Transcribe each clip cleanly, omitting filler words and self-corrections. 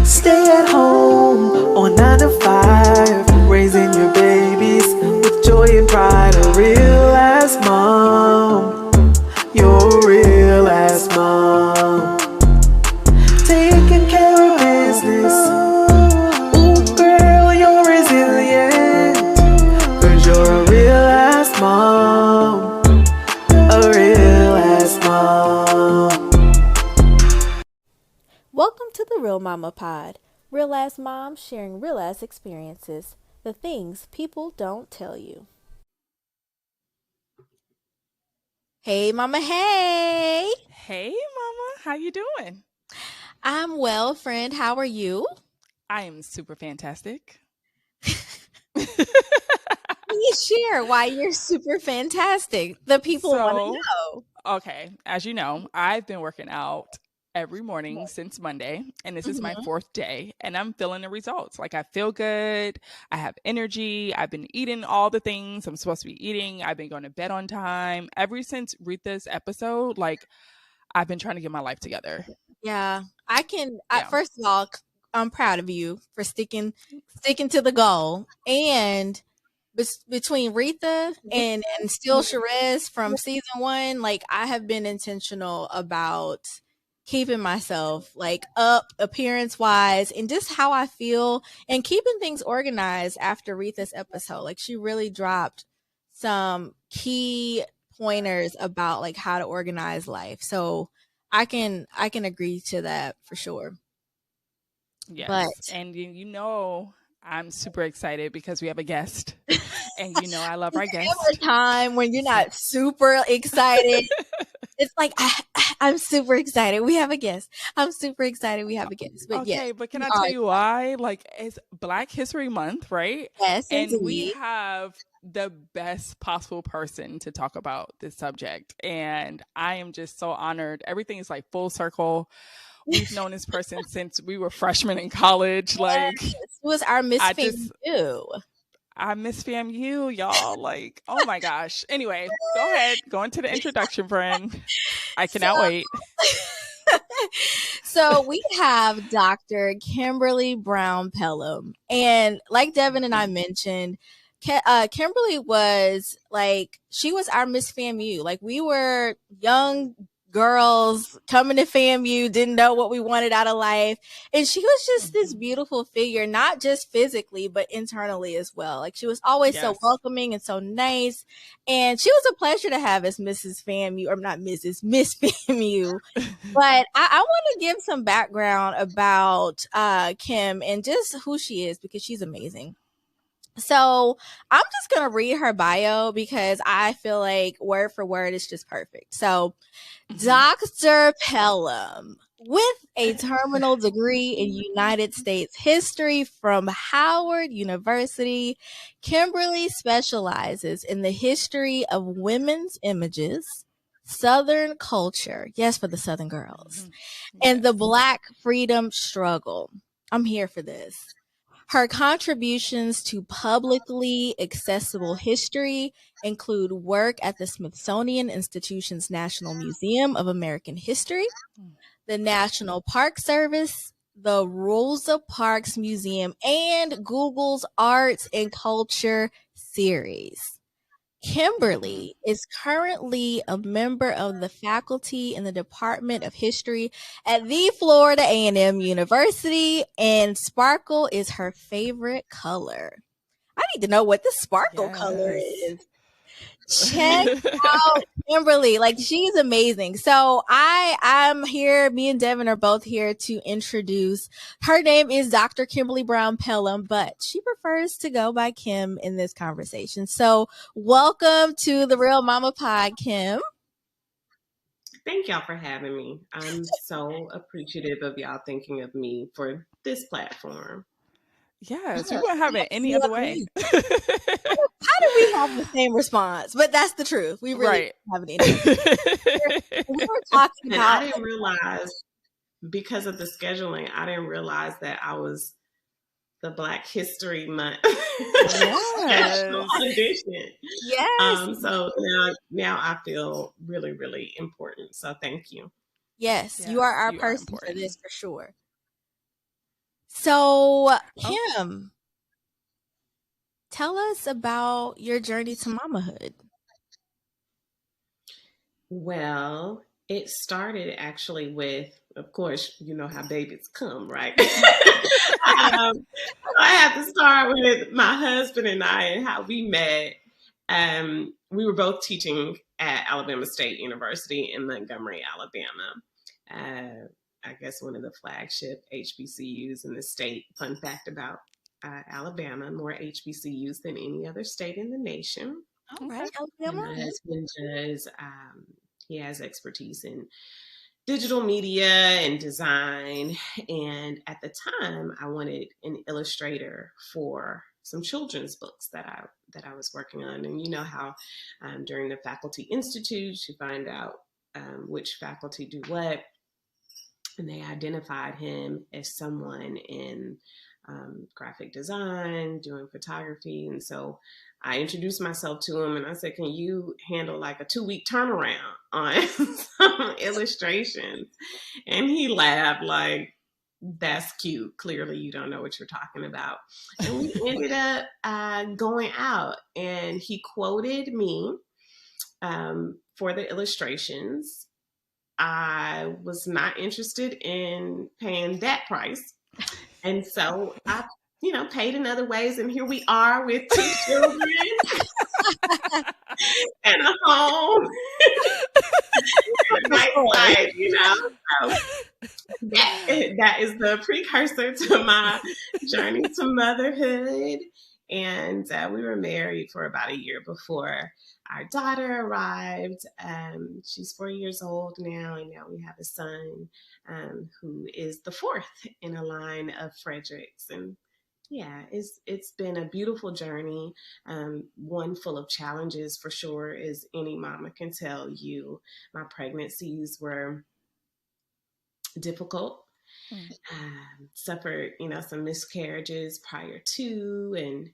Stay at home or 9 to 5, raising your babies with joy and pride. A real ass mom, you're a real ass mom. Taking care of business. Ooh, girl, you're resilient. 'Cause you're a real ass mom. A real ass mom. Welcome to the Real Mama Pod. Real ass moms sharing real ass experiences. The things people don't tell you. Hey, Mama. Hey. Hey, Mama. How you doing? I'm well, friend. How are you? I am super fantastic. Please share why you're super fantastic. The people want to So, know. okay, as you know, I've been working out every morning since Monday, and this is my Mhm. 4th day, and I'm feeling the results. Like, I feel good. I have energy. I've been eating all the things I'm supposed to be eating. I've been going to bed on time. Ever since Rita's episode, like, I've been trying to get my life together. Yeah, I can. Yeah. First of all, I'm proud of you for sticking to the goal. And between Retha and still Sherez from season 1, like I have been intentional about keeping myself like up appearance wise and just how I feel and keeping things organized after Retha's episode. Like she really dropped some key pointers about like how to organize life. So I can agree to that for sure. But Yes. And you know, I'm super excited because we have a guest. And you know, I love is our there ever guest. a time when you're So, not super excited? It's like I'm super excited. We have a guest. I'm super excited. We have a guest. But yes, okay, but can we I are tell you why? Like, it's Black History Month, right? yes, And we indeed. have the best possible person to talk about this subject. And I am just so honored. Everything is like full circle. We've known this person since we were freshmen in college. Like, Yes, who is our Miss I Fan just, too? I miss FAMU, y'all. Like, oh my gosh. Anyway, go ahead. Go into the introduction, friend. I So, cannot wait. so we have Dr. Kimberly Brown Pellum, and like Devin and I mentioned, Kimberly was like she was our Miss FAMU. Like we were young girls coming to FAMU, didn't know what we wanted out of life, and she was just this beautiful figure, not just physically but internally as well. Like she was always so Yes. welcoming and so nice, and she was a pleasure to have as Mrs. FAMU, or not Mrs. Miss FAMU. But I want to give some background about Kim and just who she is because she's amazing. So I'm just going to read her bio because I feel like word for word it's just perfect. So Mhm. Dr. Pelham, with a terminal degree in United States history from Howard University, Kimberly specializes in the history of women's images, Southern culture, yes, for the Southern girls, Mhm. and the Yes. Black freedom struggle. I'm here for this. Her contributions to publicly accessible history include work at the Smithsonian Institution's National Museum of American History, the National Park Service, the Rosa Parks Museum, and Google's Arts and Culture series. Mhm. Kimberly is currently a member of the faculty in the Department of History at the Florida A&M University, and sparkle is her favorite color. I need to know what the sparkle color Yes. is. Check out Kimberly. Like she's amazing. So I'm here. Me and Devin are both here to introduce. Her name is Dr. Kimberly Brown Pellum, but she prefers to go by Kim in this conversation. So welcome to the Real Mama Pod, Kim. Thank y'all for having me. I'm so appreciative of y'all thinking of me for this platform. Yes, we Yes, wouldn't have it any you other are way. me. How do we have the same response? But that's the truth. We really Right. don't have it any other. We were talking And I about didn't realize, because of the scheduling, I didn't realize that I was the Black History Month special Yes. edition. yes. So now I feel really, really important. So thank you. Yes, you are Yes, our you are person for this important. for sure. So, Oh, Kim, tell us about your journey to mamahood. well, it started actually with, of course, you know how babies come, right? I have to start with my husband and I and how we met. We were both teaching at Alabama State University in Montgomery, Alabama. I guess one of the flagship HBCUs in the state. Fun fact about Alabama, more HBCUs than any other state in the nation. All Okay. right, And Alabama. my husband does, he has expertise in digital media and design. And at the time, I wanted an illustrator for some children's books that I was working on. And you know how during the faculty institutes, you find out which faculty do what, and they identified him as someone in graphic design, doing photography. And so I introduced myself to him and I said, can you handle like a 2-week turnaround on some illustrations? And he laughed like, that's cute. Clearly, you don't know what you're talking about. And we ended up going out, and he quoted me for the illustrations. I was not interested in paying that price. And so I, paid in other ways. And here we are with 2 children and a home and a nice life. So that is the precursor to my journey to motherhood. And we were married for about a year before our daughter arrived. She's 4 years old now, and now we have a son who is the 4th in a line of Fredericks. And yeah, it's been a beautiful journey, one full of challenges for sure, as any mama can tell you. My pregnancies were difficult. Suffered, some miscarriages prior to, and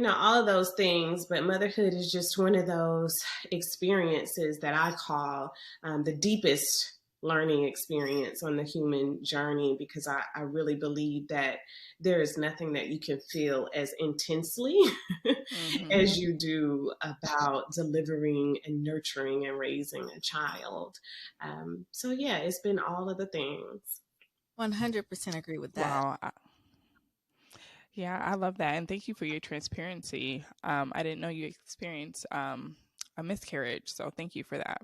all of those things. But motherhood is just one of those experiences that I call the deepest learning experience on the human journey, because I really believe that there is nothing that you can feel as intensely as you do about delivering and nurturing and raising a child. So yeah, it's been all of the things. 100% agree with that. Wow. Yeah, I love that. And thank you for your transparency. I didn't know you experienced a miscarriage. So thank you for that.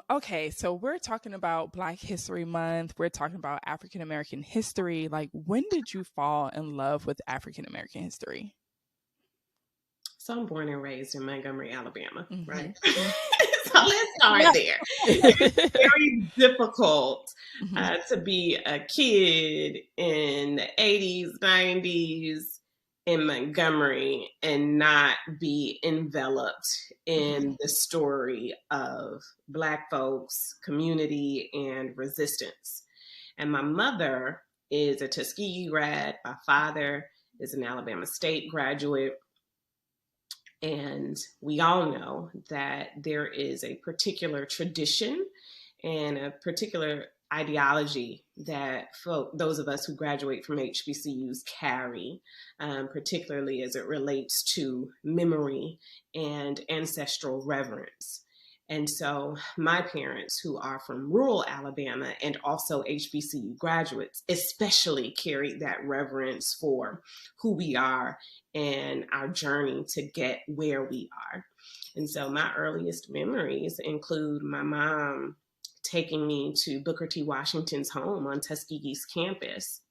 Okay, so we're talking about Black History Month. We're talking about African American history. Like, when did you fall in love with African American history? So I'm born and raised in Montgomery, Alabama, right? Mm-hmm. So let's start there. It's very difficult to be a kid in the 80s, 90s in Montgomery and not be enveloped in the story of Black folks, community, and resistance. And my mother is a Tuskegee grad. My father is an Alabama State graduate. And we all know that there is a particular tradition and a particular ideology that those of us who graduate from HBCUs carry, particularly as it relates to memory and ancestral reverence. And so my parents, who are from rural Alabama and also HBCU graduates, especially carried that reverence for who we are and our journey to get where we are. And so my earliest memories include my mom taking me to Booker T. Washington's home on Tuskegee's campus.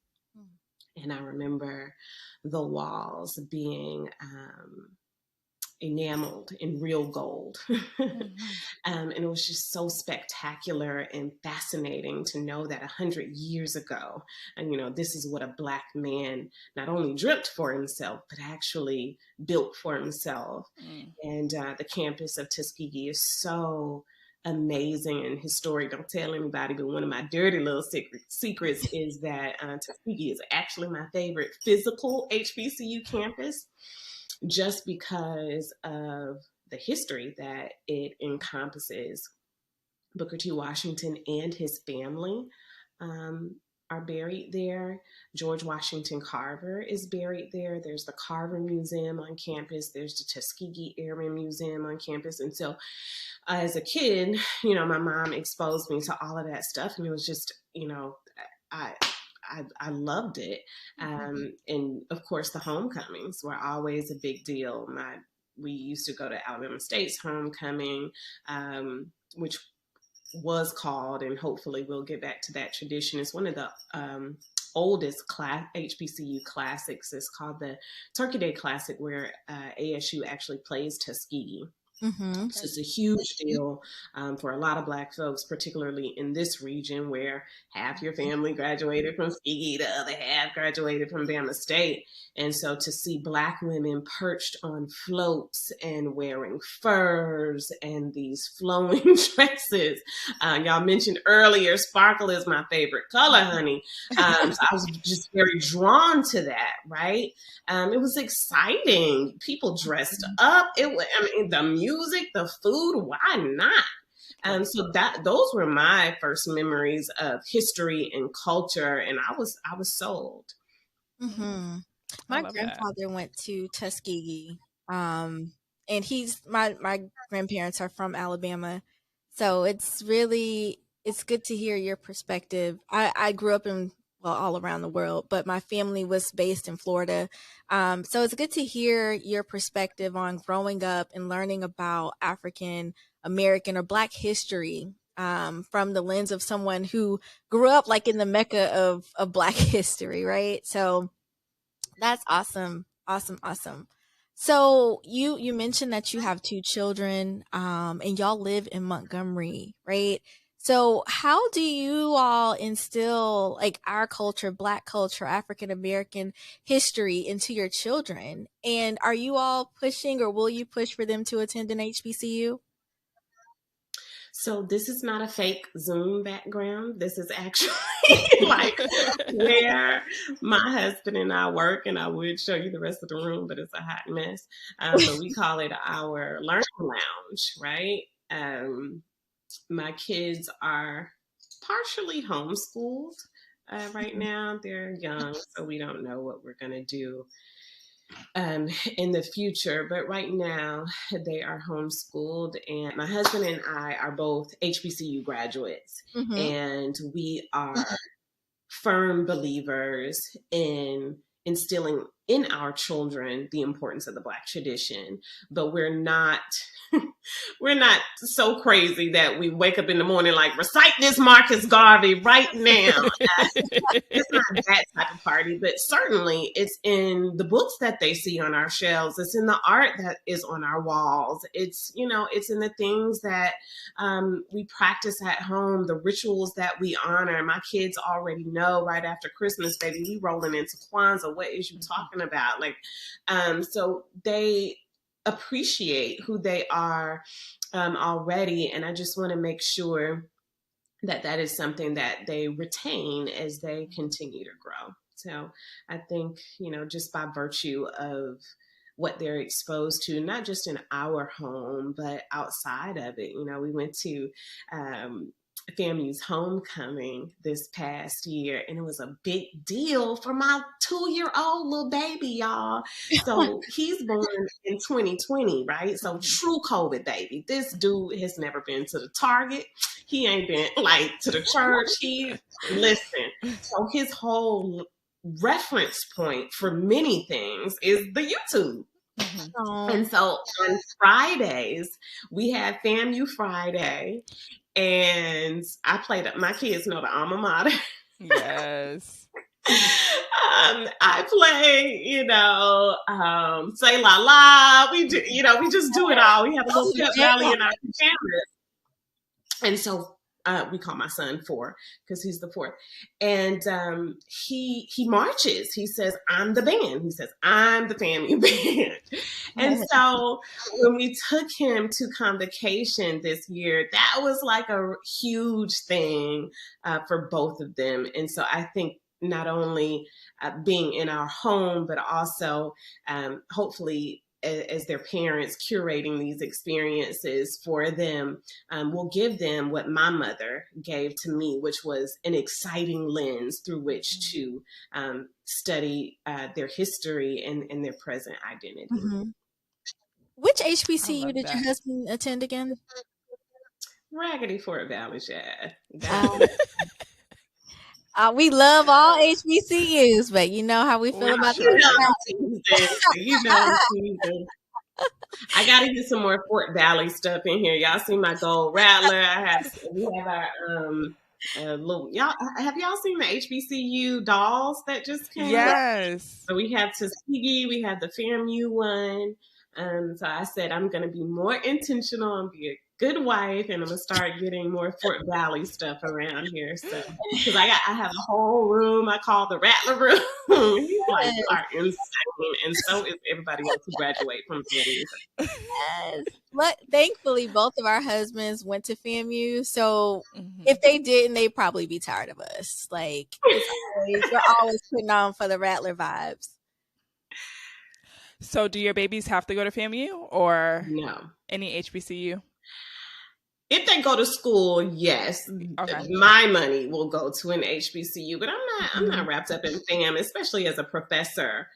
And I remember the walls being enameled in real gold. And it was just so spectacular and fascinating to know that 100 years ago, and this is what a Black man not only dreamt for himself, but actually built for himself. And the campus of Tuskegee is so amazing and historic. Don't tell anybody, but one of my dirty little secrets is that Tuskegee is actually my favorite physical HBCU campus, just because of the history that it encompasses. Booker T. Washington and his family are buried there. George Washington Carver is buried there. There's the Carver Museum on campus. There's the Tuskegee Airmen Museum on campus. And so as a kid, my mom exposed me to all of that stuff. And it was just, I, I loved it. And of course, the homecomings were always a big deal. We used to go to Alabama State's homecoming, which was called, and hopefully we'll get back to that tradition. It's one of the oldest HBCU classics. It's called the Turkey Day Classic, where ASU actually plays Tuskegee. Mm-hmm. So it's a huge deal for a lot of Black folks, particularly in this region where half your family graduated from Tuskegee, the other half graduated from Bama State. And so to see Black women perched on floats and wearing furs and these flowing dresses. Y'all mentioned earlier, sparkle is my favorite color, honey. So I was just very drawn to that, right? It was exciting. People dressed up. The music, the food, why not? So those were my first memories of history and culture, and I was sold. Mm-hmm. My grandfather went to Tuskegee, and my grandparents are from Alabama, so it's good to hear your perspective. I grew up all around the world, but my family was based in Florida. So it's good to hear your perspective on growing up and learning about African American or Black history from the lens of someone who grew up like in the mecca of Black history, right? So that's awesome. Awesome. So you mentioned that you have 2 children and y'all live in Montgomery, right? So how do you all instill like our culture, Black culture, African American history into your children? And are you all pushing, or will you push for them to attend an HBCU? So this is not a fake Zoom background. This is actually like where my husband and I work, and I would show you the rest of the room, but it's a hot mess. But we call it our learning lounge, right? My kids are partially homeschooled right now. They're young, so we don't know what we're going to do in the future. But right now, they are homeschooled. And my husband and I are both HBCU graduates. Mm-hmm. And we are firm believers in instilling in our children the importance of the Black tradition. But we're not so crazy that we wake up in the morning like, recite this Marcus Garvey right now. It's not that type of party, but certainly it's in the books that they see on our shelves. It's in the art that is on our walls. It's in the things that we practice at home, the rituals that we honor. My kids already know right after Christmas, baby, we rolling into Kwanzaa. What is you talking about? Like, so they appreciate who they are already. And I just want to make sure that is something that they retain as they continue to grow. So I think, just by virtue of what they're exposed to, not just in our home, but outside of it. We went to FAMU's homecoming this past year, and it was a big deal for my 2-year-old little baby, y'all. So he's born in 2020, right? So true COVID baby. This dude has never been to the Target. He ain't been to the church. So his whole reference point for many things is the YouTube. Mm-hmm. And so on Fridays, we had FAMU Friday, and I played up. My kids know the alma mater. Yes. I play, say la la. We do, we just do it all. We have a little pep rally in our pajamas. And so we call my son 4 because he's the 4th. And he marches. He says, I'm the band. He says, I'm the FAMU band. And so when we took him to convocation this year, that was like a huge thing for both of them. And so I think not only being in our home, but also hopefully as their parents, curating these experiences for them, will give them what my mother gave to me, which was an exciting lens through which to study their history and their present identity. Mm-hmm. Which I HBCU love did your that. husband attend again? Raggedy Fort Valley, yeah. We love all HBCUs, but you know how we feel We about sure those. You know I'm teasing. I got to get some more Fort Valley stuff in here. Y'all see my gold rattler? We have our little, y'all seen the HBCU dolls that just came out? Yes. So we have Tuskegee, we have the FAMU one. So I said I'm going to be more intentional and be a good wife, and I'm going to start getting more Fort Valley stuff around here. So because I have a whole room I call the Rattler room. He's like, you are insane, and so is everybody else who graduate from FAMU. Yes. But thankfully, both of our husbands went to FAMU, so if they didn't, they'd probably be tired of us. Like we're always putting on for the Rattler vibes. So do your babies have to go to FAMU or No. any HBCU? If they go to school, yes, Okay. my money will go to an HBCU, but I'm not wrapped up in FAM, especially as a professor.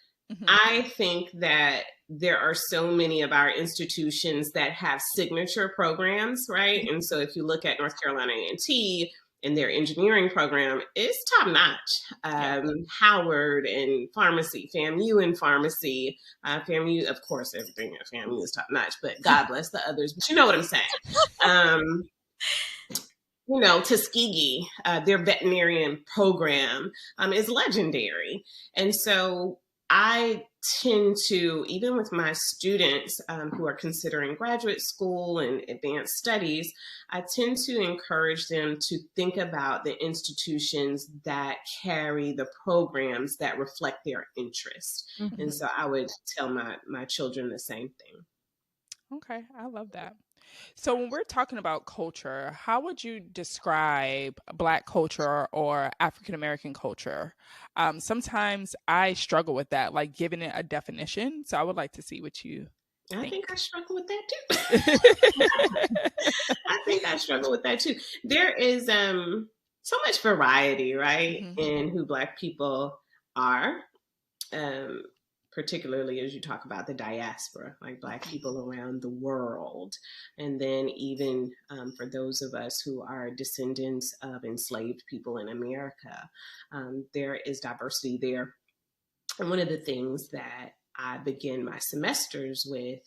I think that there are so many of our institutions that have signature programs, right? And so if you look at North Carolina A&T and their engineering program, it's top notch. Howard and pharmacy, FAMU and pharmacy, FAMU, of course, everything at FAMU is top notch, but God bless the others. But you know what I'm saying. You know, Tuskegee, their veterinarian program is legendary. And so I tend to, even with my students who are considering graduate school and advanced studies, I tend to encourage them to think about the institutions that carry the programs that reflect their interest. And so I would tell my children the same thing. Okay, I love that. So when we're talking about culture, how would you describe Black culture or African American culture? Sometimes I struggle with that, like giving it a definition. So I would like to see what you think. I think I struggle with that too. I think I struggle with that too. There is so much variety, right, in who Black people are. Particularly as you talk about the diaspora, like Black people around the world. And then even for those of us who are descendants of enslaved people in America, there is diversity there. And one of the things that I begin my semesters with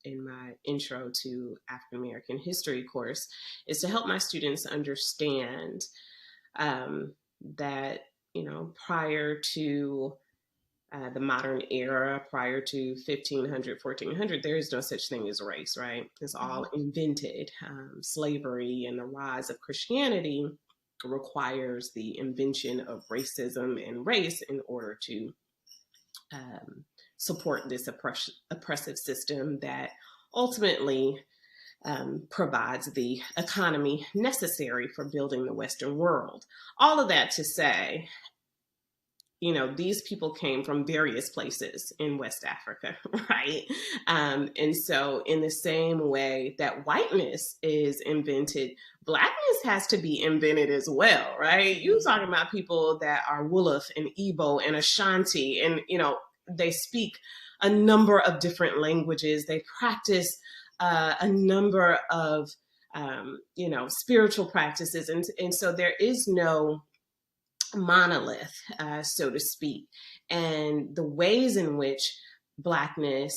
in my intro to African American history course is to help my students understand that, you know, prior to the modern era, prior to 1500, 1400, there is no such thing as race, right? It's all invented. Slavery and the rise of Christianity requires the invention of racism and race in order to support this oppressive system that ultimately provides the economy necessary for building the Western world. All of that to say, you know, these people came from various places in West Africa, right? And so in the same way that whiteness is invented, Blackness has to be invented as well, right? You're talking about people that are Wolof and Igbo and Ashanti, and, you know, they speak a number of different languages. They practice a number of, you know, spiritual practices. And so there is no monolith, so to speak. And the ways in which Blackness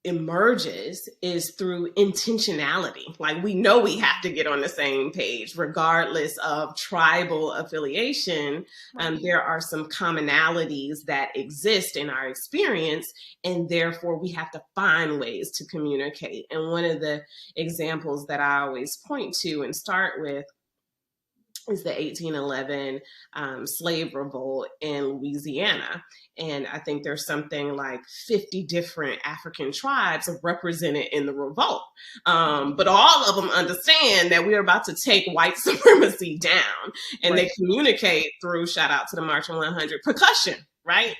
emerges is through intentionality. Like, we know we have to get on the same page, regardless of tribal affiliation. There are some commonalities that exist in our experience, and therefore we have to find ways to communicate. And one of the examples that I always point to and start with is the 1811 slave revolt in Louisiana. And I think there's something like 50 different African tribes represented in the revolt. But all of them understand that we're about to take white supremacy down. And they communicate through, shout out to the Marching 100, percussion. right?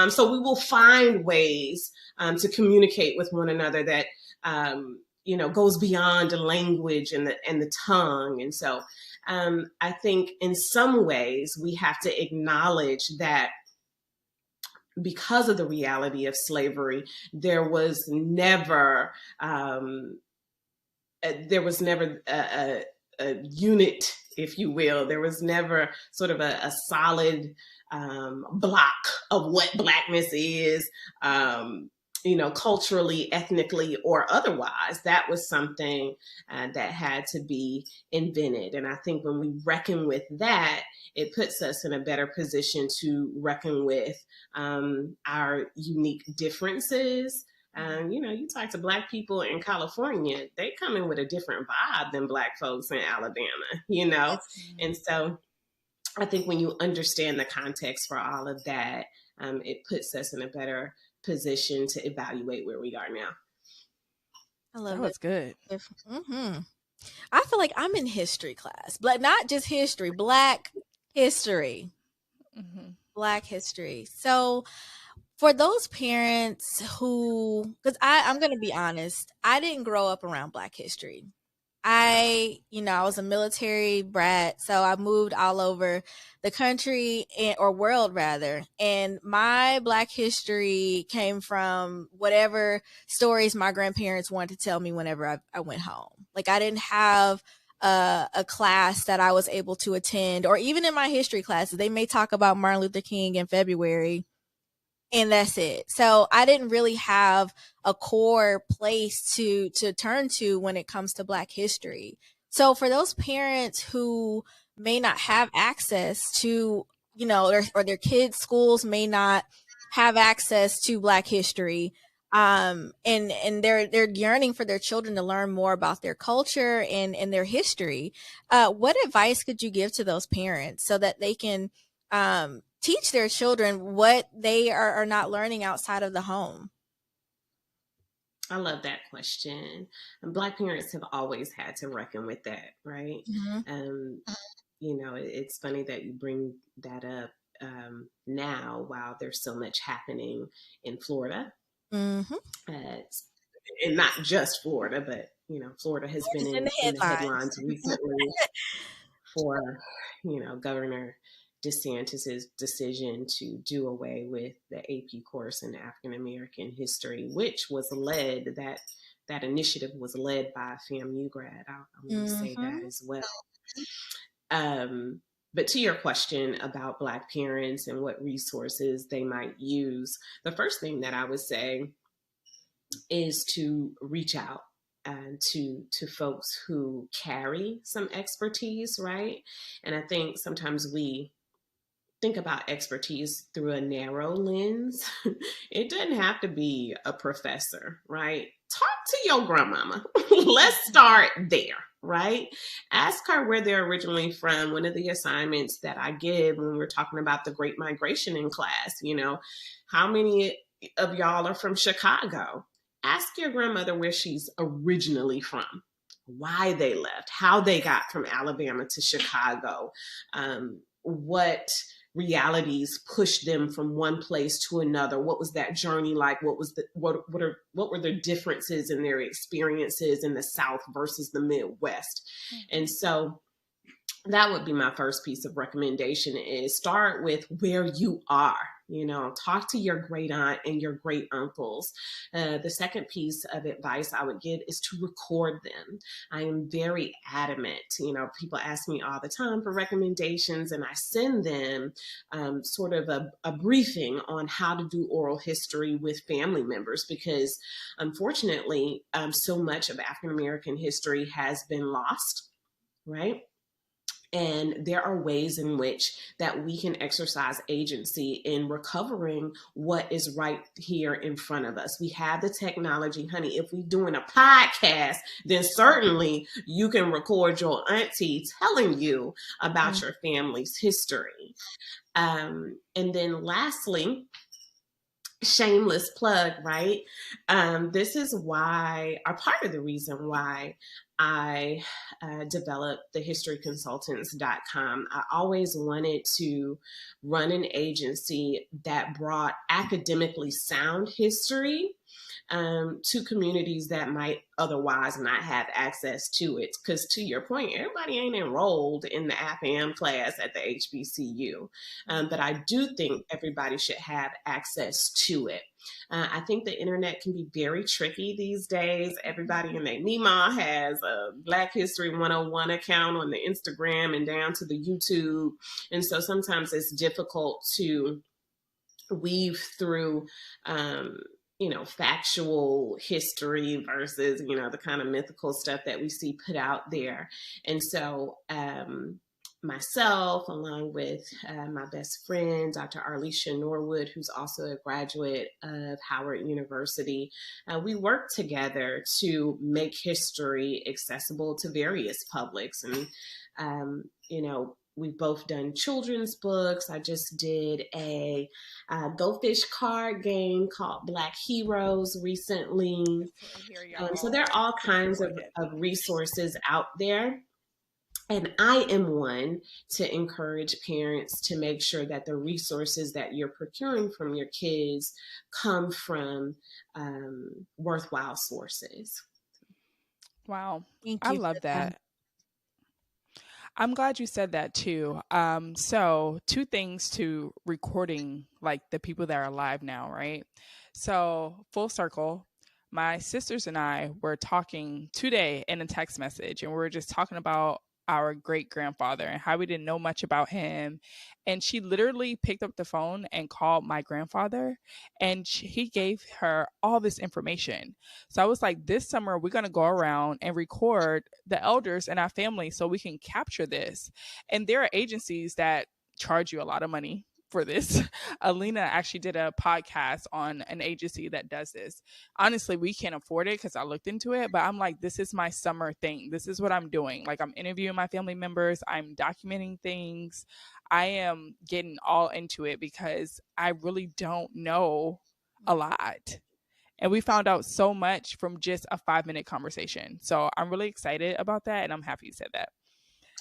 So we will find ways to communicate with one another that goes beyond the language and the tongue. And so I think in some ways we have to acknowledge that because of the reality of slavery, there was never a unit, if you will. There was never sort of a solid block of what Blackness is, culturally, ethnically, or otherwise. That was something that had to be invented. And I think when we reckon with that, it puts us in a better position to reckon with our unique differences. You talk to Black people in California, they come in with a different vibe than Black folks in Alabama, And so I think when you understand the context for all of that, it puts us in a better position to evaluate where we are now. I love that was good. I feel like I'm in history class, but not just history, Black history. Black history. So for those parents who, because I'm going to be honest, I didn't grow up around Black history. I was a military brat, so I moved all over the country or world rather. And my Black history came from whatever stories my grandparents wanted to tell me whenever I went home. Like I didn't have a class that I was able to attend, or even in my history classes, they may talk about Martin Luther King in February. And that's it. So I didn't really have a core place to turn to when it comes to Black history. So for those parents who may not have access to, or their kids' schools may not have access to Black history, and they're yearning for their children to learn more about their culture and their history. What advice could you give to those parents so that they can teach their children what they are not learning outside of the home? I love that question. And Black parents have always had to reckon with that, right? It's funny that you bring that up now while there's so much happening in Florida. And not just Florida, but, Florida has been in the headlines recently for, Governor DeSantis's decision to do away with the AP course in African American history, which was led, that initiative was led by a FAMU grad. I want to say that as well. But to your question about Black parents and what resources they might use, the first thing that I would say is to reach out to folks who carry some expertise, right? And I think sometimes we think about expertise through a narrow lens. It doesn't have to be a professor, right? Talk to your grandmama. Let's start there, right? Ask her where they're originally from. One of the assignments that I give when we're talking about the Great Migration in class, how many of y'all are from Chicago? Ask your grandmother where she's originally from, why they left, how they got from Alabama to Chicago, what realities pushed them from one place to another. What was that journey like? What were the differences in their experiences in the South versus the Midwest? And so that would be my first piece of recommendation, is start with where you are. Talk to your great aunt and your great uncles. The second piece of advice I would give is to record them. I am very adamant. People ask me all the time for recommendations, and I send them sort of a briefing on how to do oral history with family members, because unfortunately, so much of African American history has been lost, right? And there are ways in which that we can exercise agency in recovering what is right here in front of us. We have the technology, honey. If we're doing a podcast, then certainly you can record your auntie telling you about your family's history. And then lastly, shameless plug, right? This is why, or part of the reason why I developed the historyconsultants.com. I always wanted to run an agency that brought academically sound history to communities that might otherwise not have access to it. Because to your point, everybody ain't enrolled in the AFAM class at the HBCU. But I do think everybody should have access to it. I think the internet can be very tricky these days. Everybody and their Mima has a Black History 101 account on the Instagram and down to the YouTube. And so sometimes it's difficult to weave through factual history versus, the kind of mythical stuff that we see put out there. And so myself, along with my best friend, Dr. Arlisha Norwood, who's also a graduate of Howard University, we work together to make history accessible to various publics. And, we've both done children's books. I just did a Go Fish card game called Black Heroes recently. So there are all kinds of resources out there. And I am one to encourage parents to make sure that the resources that you're procuring from your kids come from worthwhile sources. Wow. Thank I you love for that. that. I'm glad you said that too. So two things to recording like the people that are alive now, right? So full circle, my sisters and I were talking today in a text message, and we were just talking about our great grandfather and how we didn't know much about him. And she literally picked up the phone and called my grandfather, and he gave her all this information. So I was like, this summer, we're going to go around and record the elders in our family so we can capture this. And there are agencies that charge you a lot of money for this. Alina actually did a podcast on an agency that does this. Honestly, we can't afford it because I looked into it, but I'm like, this is my summer thing. This is what I'm doing. Like, I'm interviewing my family members. I'm documenting things. I am getting all into it because I really don't know a lot. And we found out so much from just a 5-minute conversation. So I'm really excited about that. And I'm happy you said that.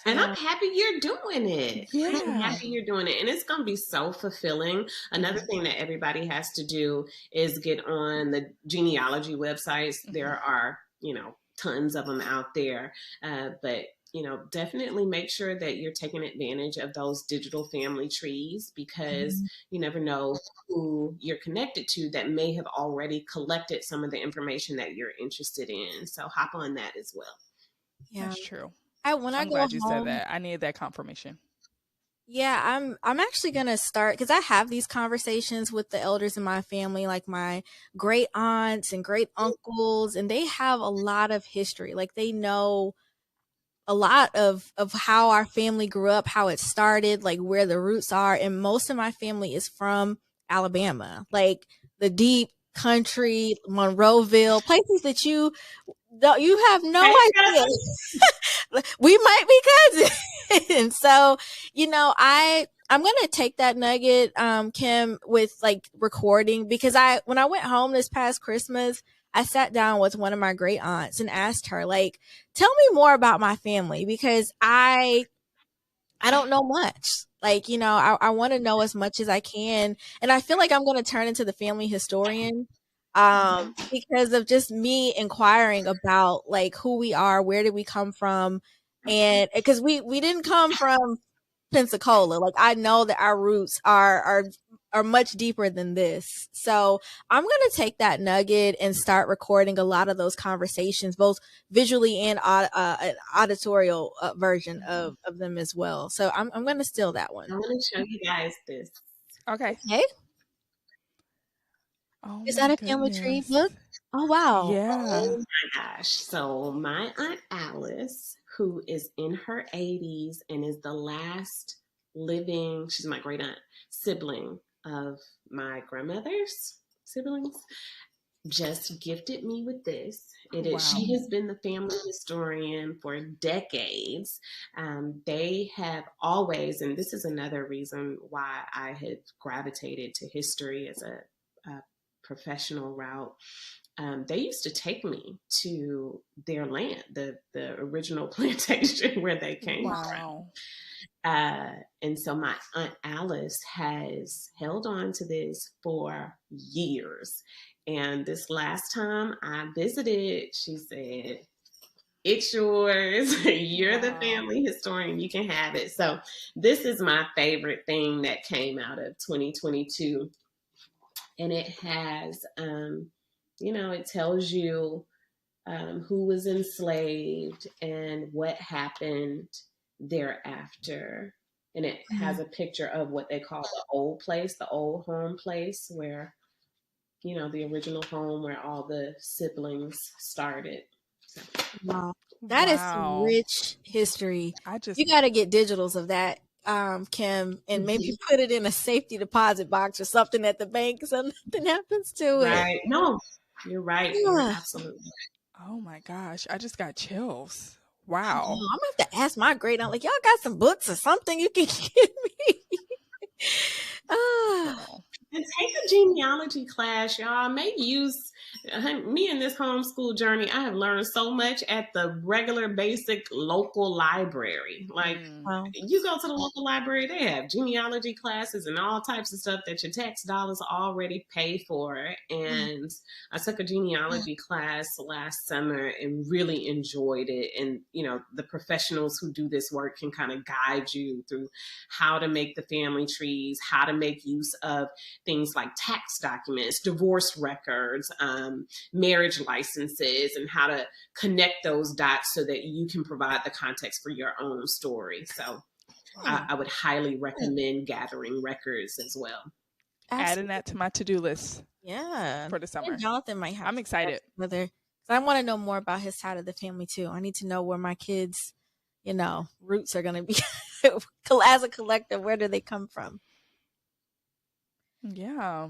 And I'm happy you're doing it. Yeah. I'm happy you're doing it. And it's going to be so fulfilling. Another thing that everybody has to do is get on the genealogy websites. There are, tons of them out there. But definitely make sure that you're taking advantage of those digital family trees, because you never know who you're connected to that may have already collected some of the information that you're interested in. So hop on that as well. Yeah, That's true. when I'm glad you said that. I needed that confirmation. Yeah, I'm actually gonna start because I have these conversations with the elders in my family, like my great aunts and great uncles, and they have a lot of history. Like they know a lot of how our family grew up, how it started, like where the roots are, and most of my family is from Alabama, like the deep country, Monroeville, places that you have no idea. We might be cousins. So, I'm gonna take that nugget, Kim, with like recording, because when I went home this past Christmas, I sat down with one of my great aunts and asked her, like, tell me more about my family, because I don't know much. Like, I want to know as much as I can. And I feel like I'm going to turn into the family historian because of just me inquiring about like who we are, where did we come from? And because we didn't come from Pensacola. Like I know that our roots are much deeper than this. So I'm gonna take that nugget and start recording a lot of those conversations, both visually and an auditorial version of them as well. So I'm gonna steal that one. I'm gonna show you guys this. Okay. Hey, Oh, is that a family tree book? Oh wow. Yeah. Oh my gosh. So my Aunt Alice, who is in her 80s and is the last living, she's my great aunt, sibling of my grandmother's siblings, just gifted me with this. Wow. She has been the family historian for decades. They have always, and this is another reason why I had gravitated to history as a professional route, they used to take me to their land, the original plantation where they came from. Wow. And so my Aunt Alice has held on to this for years. And this last time I visited, she said, it's yours. You're the Wow. family historian. You can have it. So this is my favorite thing that came out of 2022. And it has, it tells you who was enslaved and what happened thereafter. And it has a picture of what they call the old place, the old home place, where, the original home where all the siblings started. So. Wow. That is some rich history. You got to get digitals of that, Kim, and maybe put it in a safety deposit box or something at the bank so nothing happens to it. Right. No, you're right. Yeah. You're absolutely right. Oh my gosh. I just got chills. Wow. I'm going to have to ask my great aunt, like, y'all got some books or something you can give me? And take a genealogy class, y'all. Make use. Me in this homeschool journey, I have learned so much at the regular, basic local library. Like, you go to the local library, they have genealogy classes and all types of stuff that your tax dollars already pay for. And I took a genealogy class last summer and really enjoyed it. And, the professionals who do this work can kind of guide you through how to make the family trees, how to make use of things like tax documents, divorce records, marriage licenses, and how to connect those dots so that you can provide the context for your own story. So I would highly recommend gathering records as well. Absolutely. Adding that to my to-do list. Yeah. For the summer. And Jonathan might have. I'm excited. I want to know more about his side of the family too. I need to know where my kids, roots are going to be as a collective. Where do they come from? Yeah.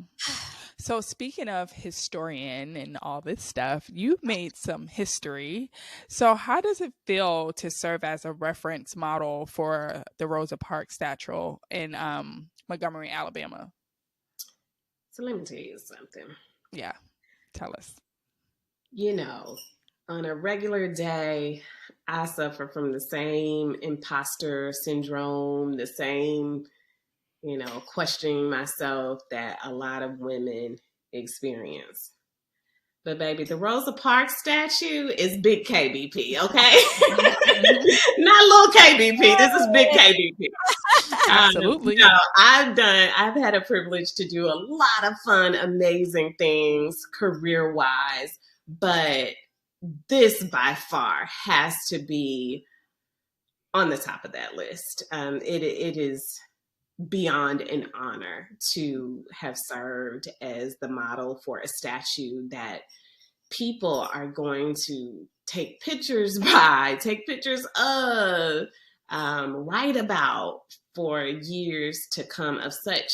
So speaking of historian and all this stuff, you made some history. So how does it feel to serve as a reference model for the Rosa Parks statue in Montgomery, Alabama? So let me tell you something. Yeah. Tell us. On a regular day, I suffer from the same imposter syndrome, the same questioning myself that a lot of women experience. But baby, the Rosa Parks statue is big KBP, okay? Not little KBP. This is big KBP. Absolutely. I've had a privilege to do a lot of fun, amazing things career-wise, but this by far has to be on the top of that list. It is beyond an honor to have served as the model for a statue that people are going to take pictures of, write about for years to come, of such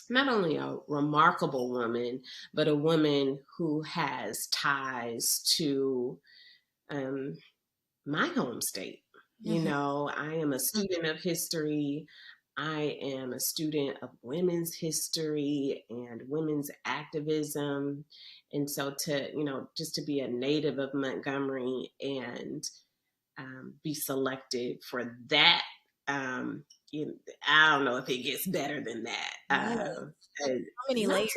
not only a remarkable woman, but a woman who has ties to my home state. I am a student of history. I am a student of women's history and women's activism. And so just to be a native of Montgomery and be selected for that, I don't know if it gets better than that. How many layers?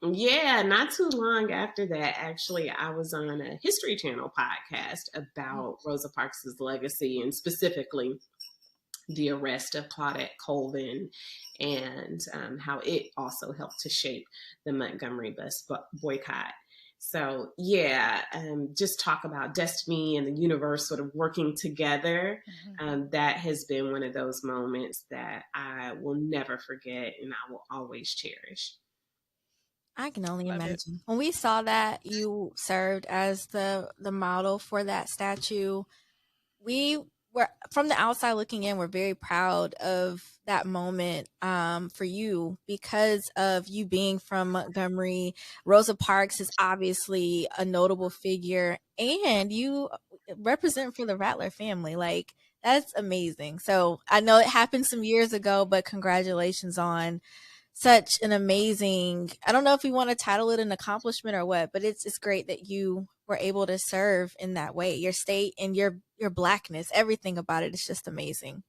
Not too long after that, actually, I was on a History Channel podcast about Rosa Parks' legacy, and specifically the arrest of Claudette Colvin, and how it also helped to shape the Montgomery bus boycott. So just talk about destiny and the universe sort of working together. That has been one of those moments that I will never forget and I will always cherish. I can only imagine. When we saw that you served as the model for that statue, we were, from the outside looking in, we're very proud of that moment for you because of you being from Montgomery. Rosa Parks is obviously a notable figure, and you represent for the Rattler family. Like, that's amazing. So I know it happened some years ago, but congratulations on such an amazing, I don't know if you want to title it an accomplishment or what, but it's great that you were able to serve in that way. Your state and your Blackness, everything about it is just amazing.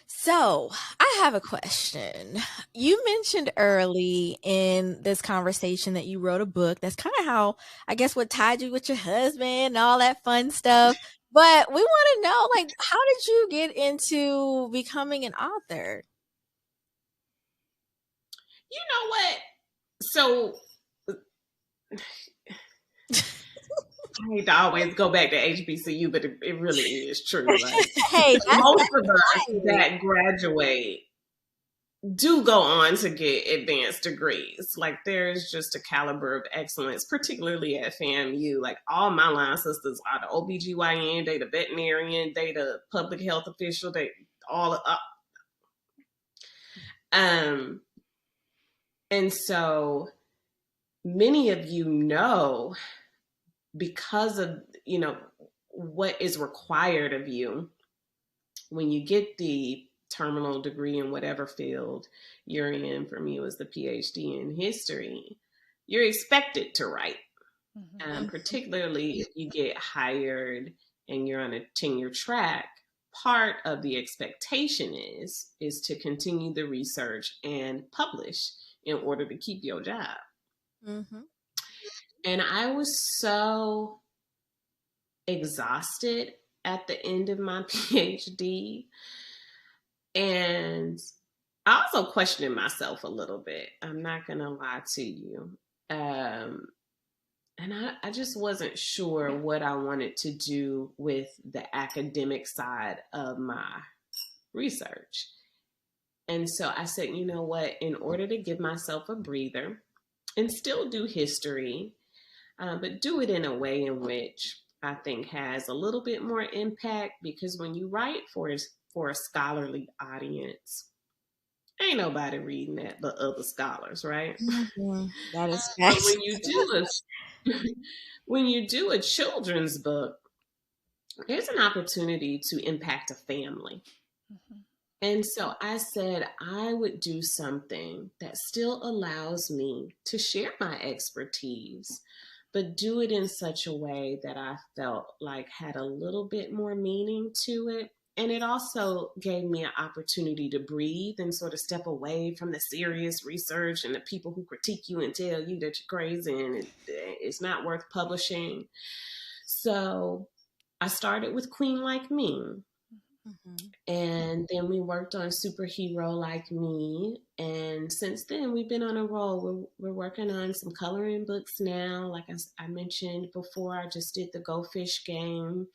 So, I have a question. You mentioned early in this conversation that you wrote a book. That's kind of how, I guess, what tied you with your husband and all that fun stuff. But we want to know, like, how did you get into becoming an author? You know what? So I hate to always go back to HBCU, but it really is true. Like, Hey, most of us that graduate do go on to get advanced degrees. Like, there's just a caliber of excellence, particularly at FAMU. Like, all my line sisters are the OBGYN, they the veterinarian, they the public health official, they all and so many of you know, because of, you know, what is required of you when you get the terminal degree in whatever field you're in. For me, it was the PhD in history. You're expected to write, particularly if you get hired and you're on a tenure track. Part of the expectation is to continue the research and publish in order to keep your job. Mm-hmm. And I was so exhausted at the end of my PhD. And I also questioned myself a little bit. I'm not going to lie to you. And I just wasn't sure what I wanted to do with the academic side of my research. And so I said, you know what, in order to give myself a breather and still do history, but do it in a way in which I think has a little bit more impact, because when you write for a scholarly audience, ain't nobody reading that but other scholars, right? Mm-hmm. That is but when you do a children's book, there's an opportunity to impact a family. Mm-hmm. And so I said I would do something that still allows me to share my expertise, but do it in such a way that I felt like had a little bit more meaning to it. And it also gave me an opportunity to breathe and sort of step away from the serious research and the people who critique you and tell you that you're crazy and it's not worth publishing. So I started with Queen Like Me. Mm-hmm. And then we worked on Superhero Like Me. And since then, we've been on a roll. We're working on some coloring books now. Like I mentioned before, I just did the Go Fish game.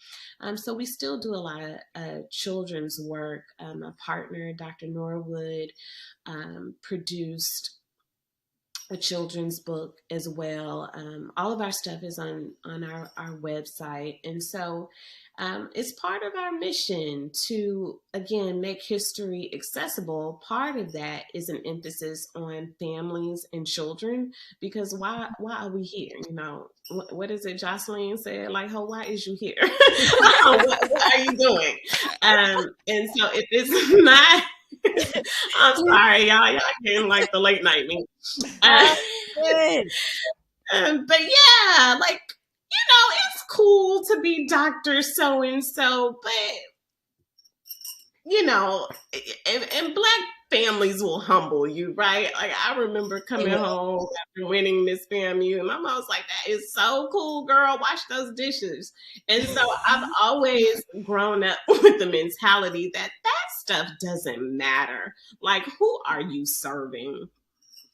So we still do a lot of children's work. My partner, Dr. Norwood, produced a children's book as well. All of our stuff is on our website. And so it's part of our mission to, again, make history accessible. Part of that is an emphasis on families and children, because why are we here? You know, what is it Jocelyn said? Like, oh, why is you here? what are you doing? And so if it's not, I'm sorry, y'all getting like the late night me. But yeah, like, you know, it's cool to be Dr. So-and-so, but, you know, and Black families will humble you, right? Like, I remember coming home after winning Miss FAMU, and my mom was like, that is so cool, girl, wash those dishes. And so I've always grown up with the mentality that stuff doesn't matter. Like, who are you serving?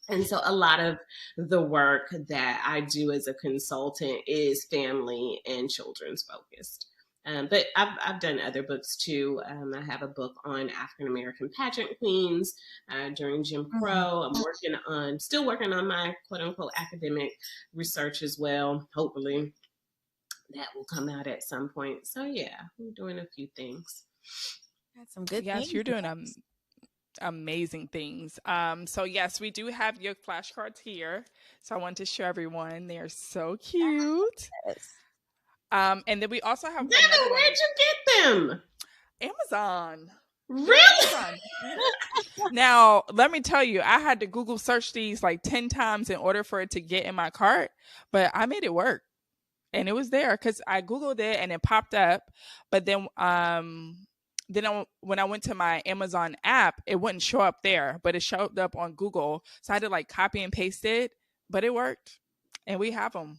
And so a lot of the work that I do as a consultant is family and children's focused. But I've done other books too. I have a book on African-American pageant queens during Jim Crow. I'm still working on my quote unquote academic research as well. Hopefully that will come out at some point. So yeah, I'm doing a few things. That's some good things. Yes, you're doing amazing things. So yes, we do have your flashcards here. So I want to show everyone. They are so cute. Yes. And then we also have where'd you get them? Amazon. Really? Amazon. Now, let me tell you, I had to Google search these like 10 times in order for it to get in my cart, but I made it work. And it was there because I Googled it and it popped up. But then when I went to my Amazon app, it wouldn't show up there, but it showed up on Google. So I had to like copy and paste it, but it worked. And we have them.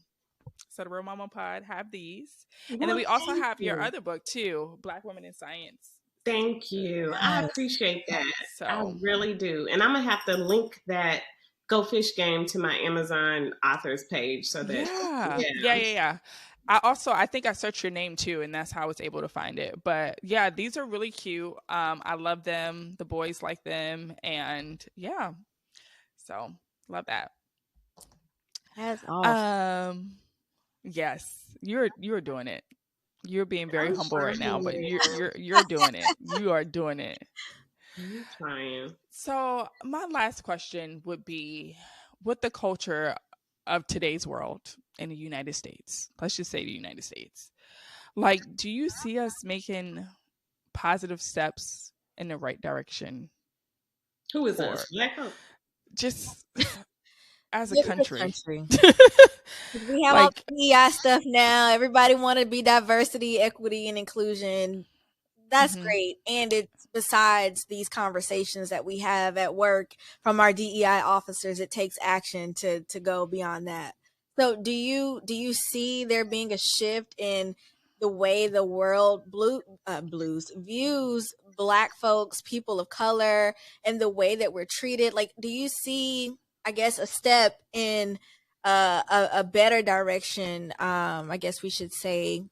So the Real Mama Pod have these. And then Well, we also thank have your you. other book too, Black Women in Science. Thank you. I appreciate that. I So really do. And I'm going to have to link that Go Fish game to my Amazon authors page so that, yeah. I think I searched your name too, and that's how I was able to find it. But yeah, these are really cute. I love them. The boys like them, and yeah, so love that. That's awesome. Yes, you're doing it. You're being very I'm humble right now, but trying. you're doing it. You are doing it. I'm trying. So my last question would be, with the culture of today's world in the United States, let's just say the United States, like, do you see us making positive steps in the right direction? Who is Or us? Black folk? just as a Look at the country? We have all Like, the DEI stuff now. Everybody want to be diversity, equity, and inclusion. That's mhm. great. And it's besides these conversations that we have at work from our DEI officers, it takes action to go beyond that. So do you see there being a shift in the way the world blues views Black folks, people of color, and the way that we're treated? Like, do you see, I guess, a step in a better direction? I guess we should say,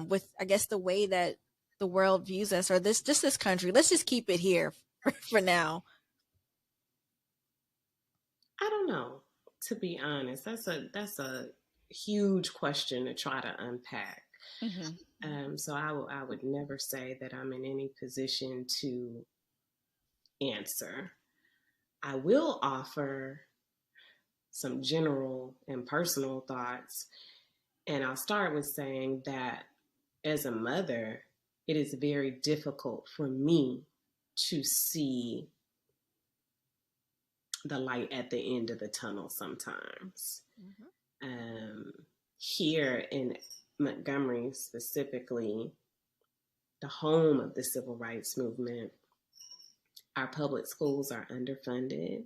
with, I guess, the way that the world views us, or this country. Let's just keep it here for now. I don't know. To be honest, that's a huge question to try to unpack. Mhm. So I would never say that I'm in any position to answer. I will offer some general and personal thoughts, and I'll start with saying that as a mother, it is very difficult for me to see the light at the end of the tunnel sometimes. Here in Montgomery specifically, the home of the civil rights movement, our public schools are underfunded.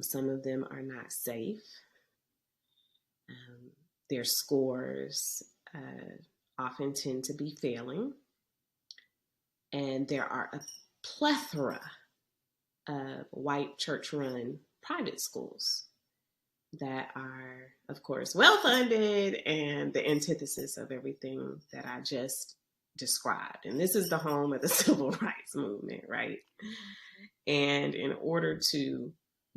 Some of them are not safe. Their scores often tend to be failing. And there are a plethora of white church-run private schools that are, of course, well-funded and the antithesis of everything that I just described. And this is the home of the civil rights movement, right? And in order to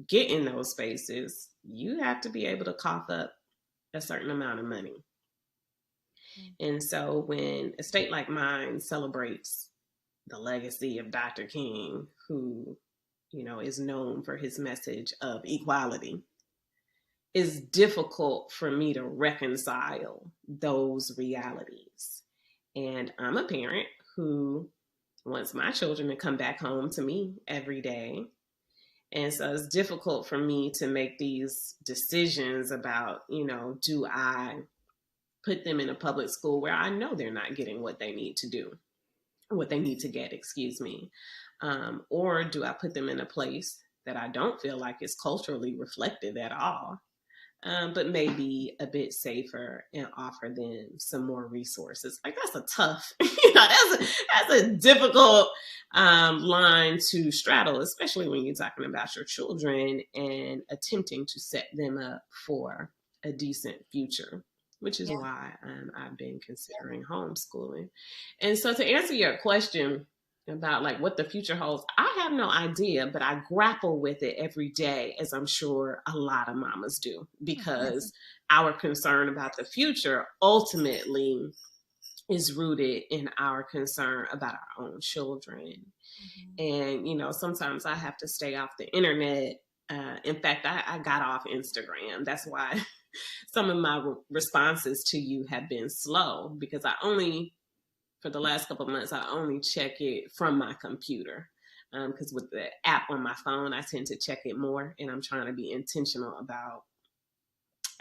get in those spaces, you have to be able to cough up a certain amount of money. And so when a state like mine celebrates the legacy of Dr. King, who, is known for his message of equality, it's difficult for me to reconcile those realities. And I'm a parent who wants my children to come back home to me every day. And so it's difficult for me to make these decisions about, do I put them in a public school where I know they're not getting what they need to do, what they need to get, excuse me. Or do I put them in a place that I don't feel like is culturally reflective at all, but maybe a bit safer and offer them some more resources? Like, that's a tough, that's a difficult line to straddle, especially when you're talking about your children and attempting to set them up for a decent future, which is why I've been considering homeschooling. And so to answer your question about like what the future holds, I have no idea, but I grapple with it every day, as I'm sure a lot of mamas do, because our concern about the future ultimately is rooted in our concern about our own children. And, sometimes I have to stay off the internet. In fact, I got off Instagram. That's why some of my responses to you have been slow, because for the last couple of months, I only check it from my computer. because with the app on my phone, I tend to check it more, and I'm trying to be intentional about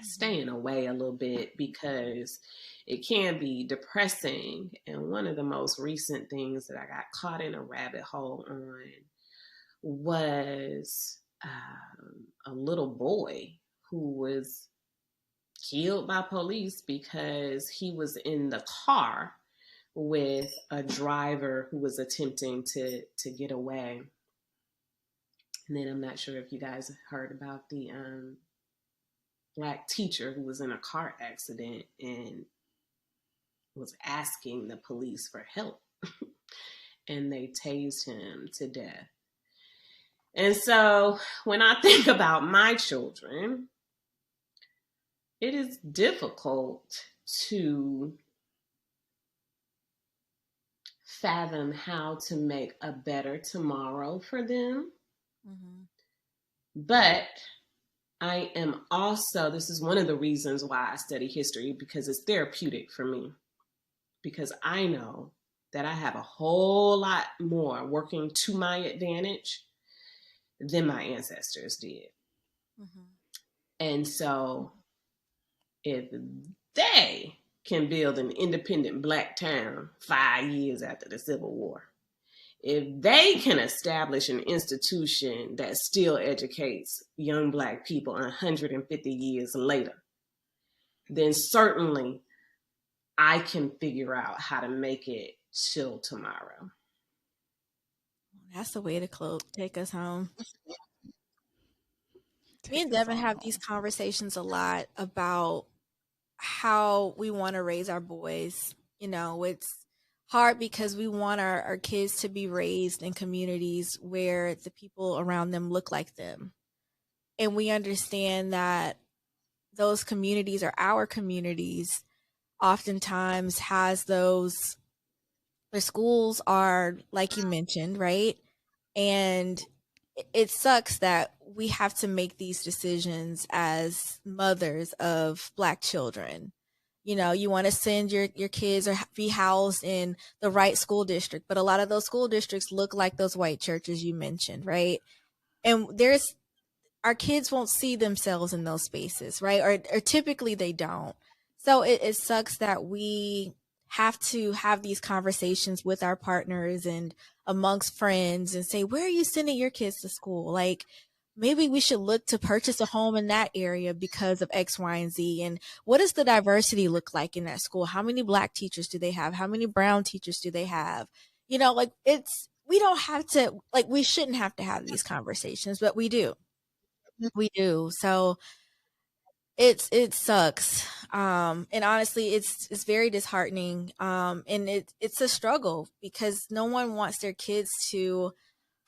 staying away a little bit because it can be depressing. And one of the most recent things that I got caught in a rabbit hole on was a little boy who was killed by police because he was in the car with a driver who was attempting to get away. And then I'm not sure if you guys heard about the Black teacher who was in a car accident and was asking the police for help. And they tased him to death. And so when I think about my children, it is difficult to fathom how to make a better tomorrow for them. Mm-hmm. But I am also, this is one of the reasons why I study history, because it's therapeutic for me. Because I know that I have a whole lot more working to my advantage than my ancestors did. Mm-hmm. And so if they can build an independent Black town 5 years after the Civil War, if they can establish an institution that still educates young Black people 150 years later, then certainly I can figure out how to make it till tomorrow. That's the way to take us home. Me and Devin have these conversations a lot about how we want to raise our boys. You know, it's hard because we want our kids to be raised in communities where the people around them look like them. And we understand that those communities are our communities oftentimes has those, the schools are, like you mentioned, right? And it sucks that we have to make these decisions as mothers of Black children. You know, you want to send your kids or be housed in the right school district, but a lot of those school districts look like those white churches you mentioned, right? And our kids won't see themselves in those spaces, right? Or typically they don't. So it sucks that we have to have these conversations with our partners and amongst friends and say, where are you sending your kids to school? Like, maybe we should look to purchase a home in that area because of X, Y, and Z. And what does the diversity look like in that school? How many Black teachers do they have? How many brown teachers do they have? You know, like we don't have to, like, we shouldn't have to have these conversations, but we do. We do. So it sucks. And honestly, it's very disheartening. And it's a struggle because no one wants their kids to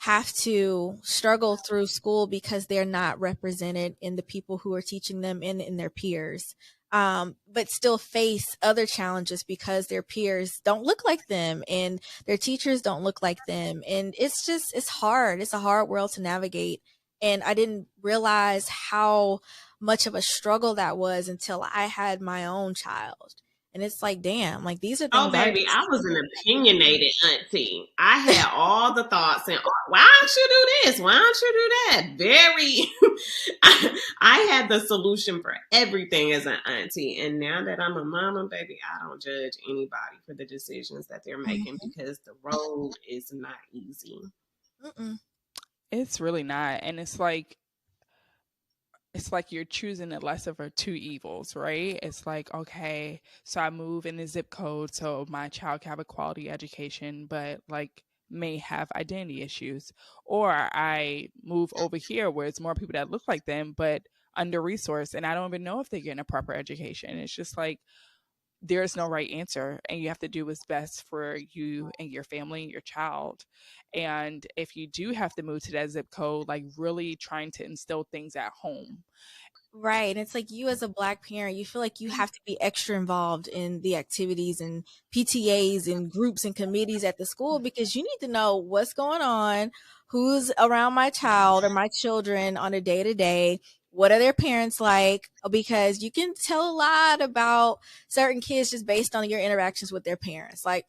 have to struggle through school because they're not represented in the people who are teaching them and in their peers. But still face other challenges because their peers don't look like them and their teachers don't look like them. And it's hard. It's a hard world to navigate. And I didn't realize how much of a struggle that was until I had my own child. And it's like, damn, like these are things. Oh, baby, I was an opinionated auntie. I had all the thoughts and why don't you do this? Why don't you do that? I had the solution for everything as an auntie. And now that I'm a mama, baby, I don't judge anybody for the decisions that they're making because the road is not easy. Mm-mm. It's really not. And it's like you're choosing the lesser of two evils, right? It's like, okay, so I move in the zip code so my child can have a quality education, but like may have identity issues. Or I move over here where it's more people that look like them, but under-resourced, and I don't even know if they're getting a proper education. It's just like, there's no right answer, and you have to do what's best for you and your family and your child. And if you do have to move to that zip code, like really trying to instill things at home. Right. And it's like you as a Black parent, you feel like you have to be extra involved in the activities and PTAs and groups and committees at the school because you need to know what's going on, who's around my child or my children on a day-to-day, What are their parents like? Because you can tell a lot about certain kids just based on your interactions with their parents. Like,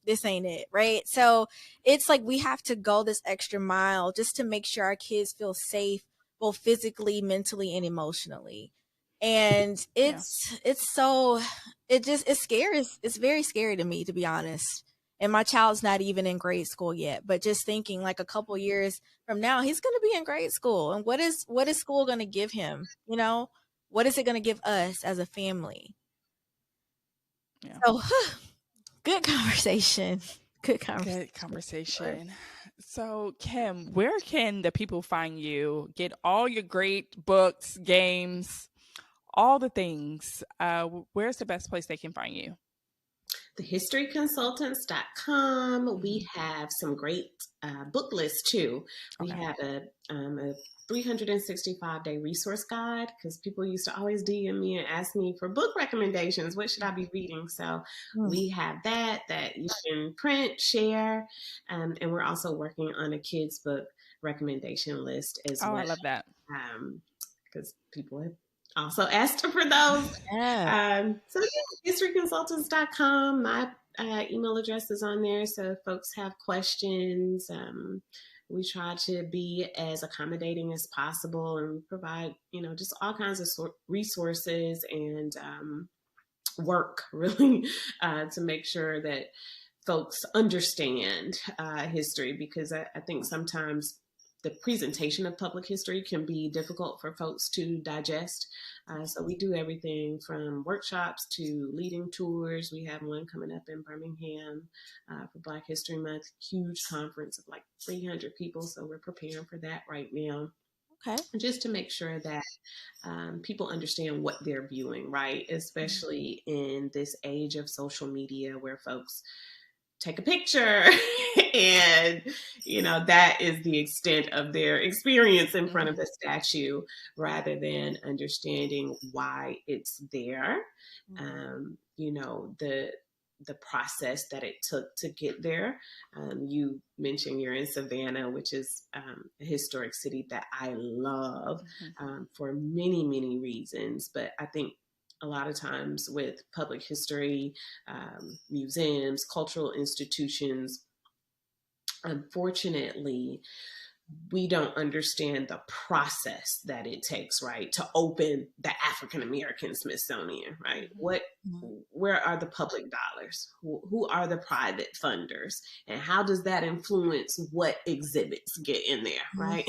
this ain't it, right? So it's like we have to go this extra mile just to make sure our kids feel safe, both physically, mentally, and emotionally. And it's scary. It's very scary to me, to be honest. And my child's not even in grade school yet, but just thinking like a couple years from now, he's going to be in grade school. And what is school going to give him? You know, what is it going to give us as a family? Yeah. So good conversation. Good conversation. Good conversation. So, Kim, where can the people find you? Get all your great books, games, all the things. Where's the best place they can find you? thehistoryconsultants.com. We have some great book lists too. We have a 365-day resource guide, because people used to always DM me and ask me for book recommendations. What should I be reading? So we have that you can print, share, and we're also working on a kids book recommendation list as well. I love that. Because people have also asked for those. Yeah. So historyconsultants.com. My email address is on there. So if folks have questions, we try to be as accommodating as possible and provide, just all kinds of resources and work really to make sure that folks understand history, because I think sometimes the presentation of public history can be difficult for folks to digest. So we do everything from workshops to leading tours. We have one coming up in Birmingham for Black History Month, huge conference of like 300 people. So we're preparing for that right now. Okay. Just to make sure that people understand what they're viewing, right? Especially in this age of social media where folks take a picture and that is the extent of their experience in front of a statue, rather than understanding why it's there. The process that it took to get there. You mentioned you're in Savannah, which is a historic city that I love for many, many reasons. But I think a lot of times with public history, museums, cultural institutions, unfortunately, we don't understand the process that it takes, right, to open the African American Smithsonian, right? Where are the public dollars? Who are the private funders? And how does that influence what exhibits get in there, right?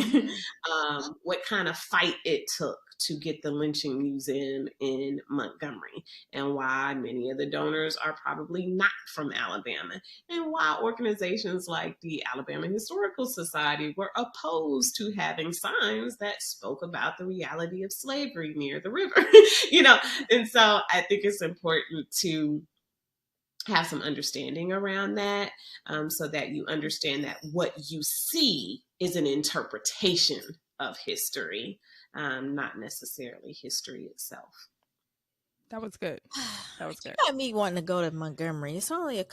What kind of fight it took to get the lynching museum in Montgomery, and why many of the donors are probably not from Alabama, and why organizations like the Alabama Historical Society were opposed to having signs that spoke about the reality of slavery near the river. And so I think it's important to have some understanding around that, so that you understand that what you see is an interpretation of history, not necessarily history itself. That was good. That was good. You got me wanting to go to Montgomery. It's only a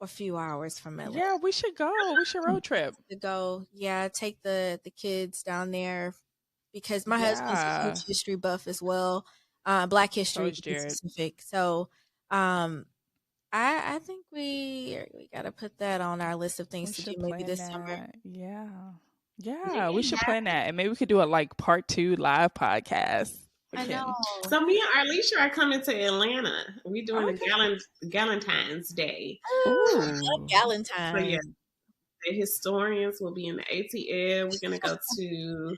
few hours from Atlanta. Yeah, we should go. We should road trip. To go, take the kids down there, because my husband's a huge history buff as well. Black history to be specific. So I think we got to put that on our list of things to do maybe this summer. Yeah, we should plan that, and maybe we could do a part 2 live podcast. I know. So me and Arlisha are coming to Atlanta. We're doing a Galentine's Day. Ooh, Galentine's. So yeah, the historians will be in the ATL. We're gonna go to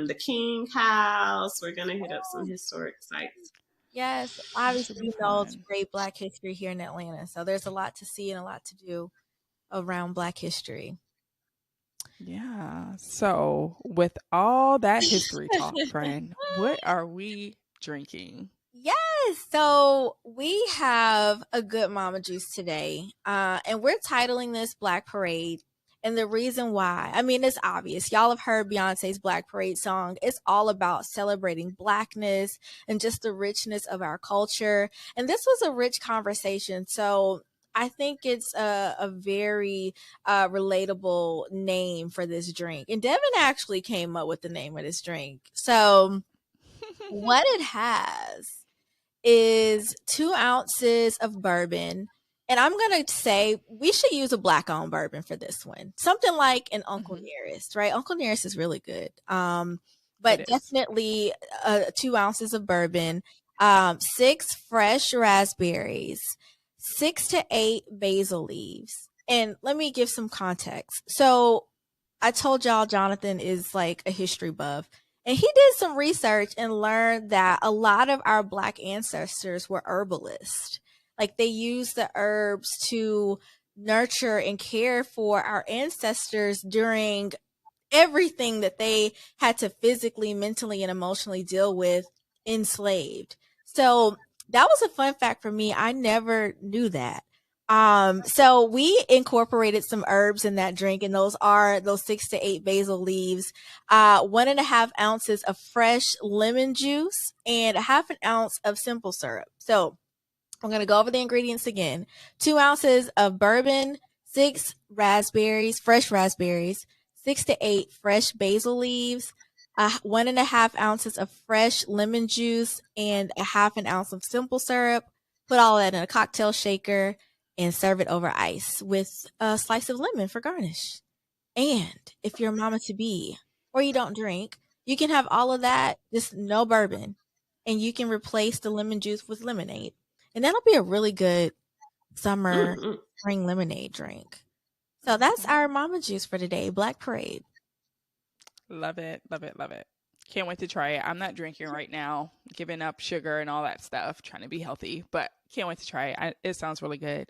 the King House. We're gonna hit up some historic sites. Yes, obviously, it's great Black history here in Atlanta. So there's a lot to see and a lot to do around Black history. Yeah. So with all that history talk, friend, what are we drinking? Yes. So we have a good mama juice today. And we're titling this Black Parade. And the reason why, it's obvious. Y'all have heard Beyonce's Black Parade song. It's all about celebrating Blackness and just the richness of our culture. And this was a rich conversation. So I think it's a very relatable name for this drink. And Devin actually came up with the name of this drink. So what it has is 2 ounces of bourbon. And I'm going to say we should use a black owned bourbon for this one. Something like an Uncle Nearest, right? Uncle Nearest is really good. But definitely 2 ounces of bourbon, 6 fresh raspberries, 6 to 8 basil leaves. And let me give some context. So I told y'all Jonathan is like a history buff. And he did some research and learned that a lot of our Black ancestors were herbalists. Like they used the herbs to nurture and care for our ancestors during everything that they had to physically, mentally, and emotionally deal with enslaved. So that was a fun fact for me. I never knew that. So we incorporated some herbs in that drink, and those are those 6 to 8 basil leaves, 1.5 ounces of fresh lemon juice, and 1/2 ounce of simple syrup. So I'm going to go over the ingredients again. 2 ounces of bourbon, 6 raspberries, fresh raspberries, 6 to 8 fresh basil leaves, 1.5 ounces of fresh lemon juice, and 1/2 ounce of simple syrup. Put all that in a cocktail shaker and serve it over ice with a slice of lemon for garnish. And if you're a mama to be or you don't drink, you can have all of that, just no bourbon, and you can replace the lemon juice with lemonade. And that'll be a really good summer spring lemonade drink. So that's our mama juice for today, Black Parade. Love it, love it, love it. Can't wait to try it. I'm not drinking right now, giving up sugar and all that stuff, trying to be healthy, but can't wait to try it. It sounds really good.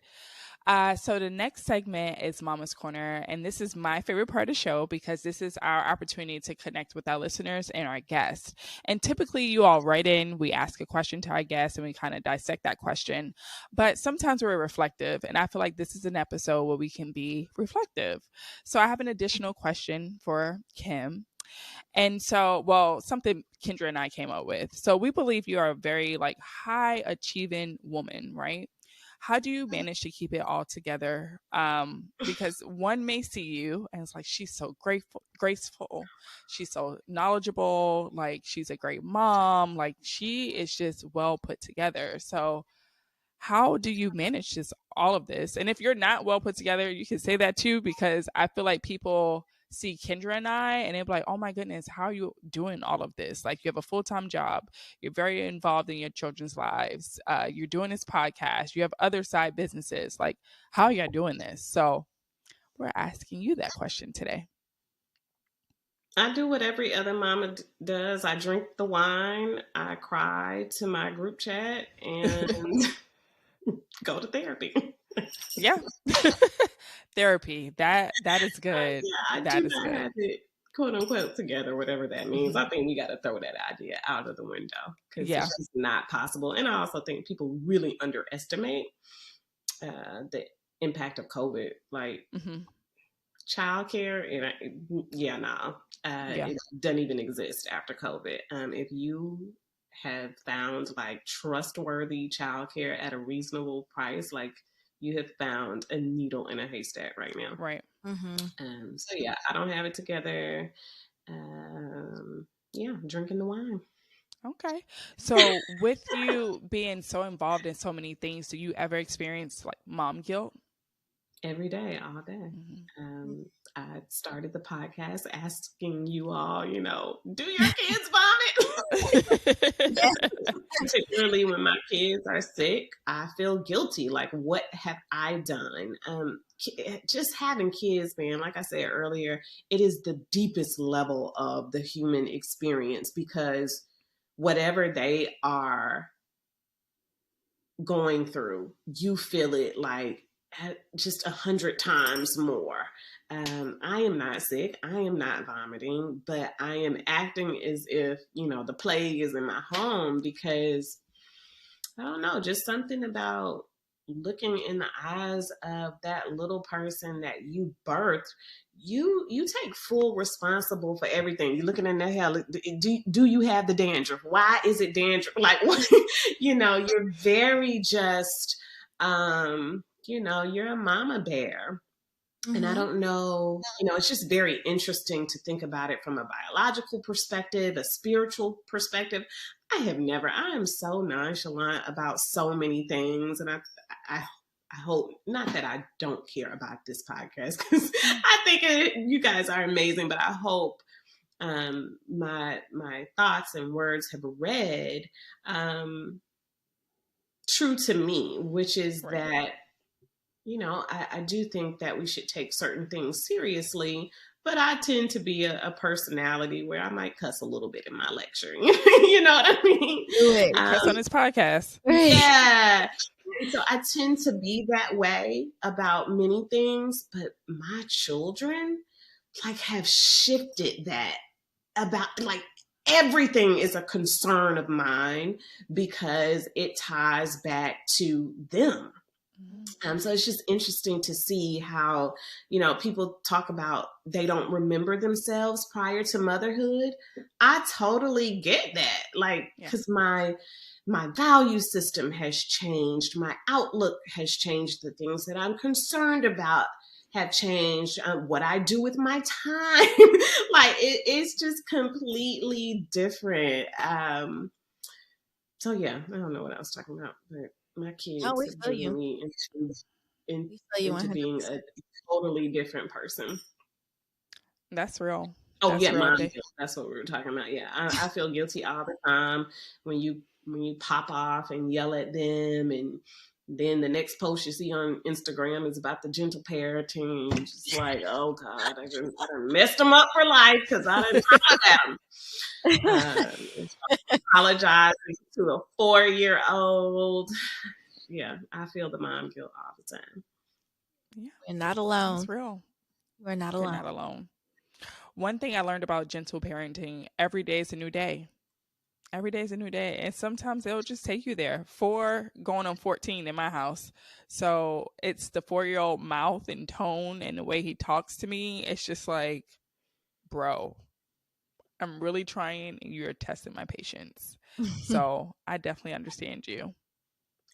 So the next segment is Mama's Corner, and this is my favorite part of the show because this is our opportunity to connect with our listeners and our guests. And typically you all write in, we ask a question to our guests, and we kind of dissect that question. But sometimes we're reflective, and I feel like this is an episode where we can be reflective. So I have an additional question for Kim. And so, well, something Kendra and I came up with. So we believe you are a very like high achieving woman, right? How do you manage to keep it all together? Because one may see you and it's like, she's so graceful. She's so knowledgeable. Like she's a great mom. Like she is just well put together. So how do you manage all of this? And if you're not well put together, you can say that too, because I feel like people see Kendra and I and they're like, oh my goodness, how are you doing all of this? Like you have a full-time job, you're very involved in your children's lives, you're doing this podcast, you have other side businesses. Like how are you doing this? So we're asking you that question today. I do what every other mama does. I drink the wine, I cry to my group chat, and go to therapy. Yeah. Therapy. That is good. I that do is not good. have it quote unquote together, whatever that means. I think we got to throw that idea out of the window because it's just not possible. And I also think people really underestimate the impact of COVID, like childcare. And it doesn't even exist after COVID. If you have found like trustworthy childcare at a reasonable price, like you have found a needle in a haystack right now. Right. So yeah, I don't have it together. Drinking the wine. Okay. So with you being so involved in so many things, do you ever experience like mom guilt? Every day, all day. I started the podcast asking you all, do your kids vomit? Particularly when my kids are sick, I feel guilty. Like, what have I done? Just having kids, man, like I said earlier, it is the deepest level of the human experience because whatever they are going through, you feel it like just 100 times more. I am not sick. I am not vomiting, but I am acting as if, the plague is in my home because I don't know, just something about looking in the eyes of that little person that you birthed. You take full responsible for everything. You're looking in the hell. Do you have the dandruff? Why is it dandruff? Like, what? You're very just, you're a mama bear. And I don't know, it's just very interesting to think about it from a biological perspective, a spiritual perspective. I have never. I am so nonchalant about so many things, and I hope not that I don't care about this podcast because I think you guys are amazing, but I hope my thoughts and words have read true to me, which is that, you know, I do think that we should take certain things seriously, but I tend to be a personality where I might cuss a little bit in my lecturing. You know what I mean? Do it. Cuss on this podcast. Yeah. So I tend to be that way about many things, but my children like have shifted that about like everything is a concern of mine because it ties back to them. So it's just interesting to see how, you know, people talk about they don't remember themselves prior to motherhood. I totally get that. Like, because my value system has changed. My outlook has changed. The things that I'm concerned about have changed. What I do with my time, like it's just completely different. So yeah, I don't know what I was talking about, but my kids Oh, we have feel driven you. me We feel you into being 100%. a totally different person. That's real. Oh That's yeah, real. mom guilt. That's what we were talking about. Yeah, I feel guilty all the time when you pop off and yell at them, and then the next post you see on Instagram is about the gentle parenting. You're just like, oh God, I done messed them up for life because I didn't talk about them. Apologizing to a 4-year-old. Yeah, I feel the mom guilt all the time. Yeah, We're not alone. that's real. We're not You're alone. not alone. One thing I learned about gentle parenting: every day is a new day. Every day is a new day, and sometimes they'll just take you there. 4 going on 14 in my house, so it's the 4-year-old mouth and tone and the way he talks to me. It's just like, bro, I'm really trying, and you're testing my patience. So I definitely understand you.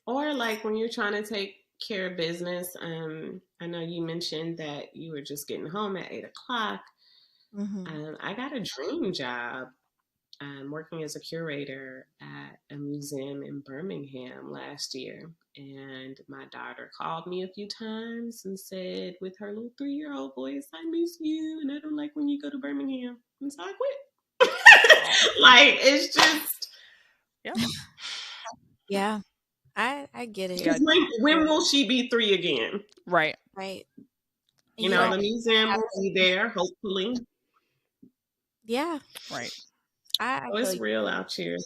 Or like when you're trying to take care of business. I know you mentioned that you were just getting home at 8 o'clock. I got a dream job. Working as a curator at a museum in Birmingham last year. And my daughter called me a few times and said, with her little 3-year-old voice, I miss you and I don't like when you go to Birmingham. And so I quit. Like, it's just. Yeah. I get it. Yeah. When will she be 3 again? Right. Right. You know, the museum will be there, hopefully. Yeah. Right. So it's real out here.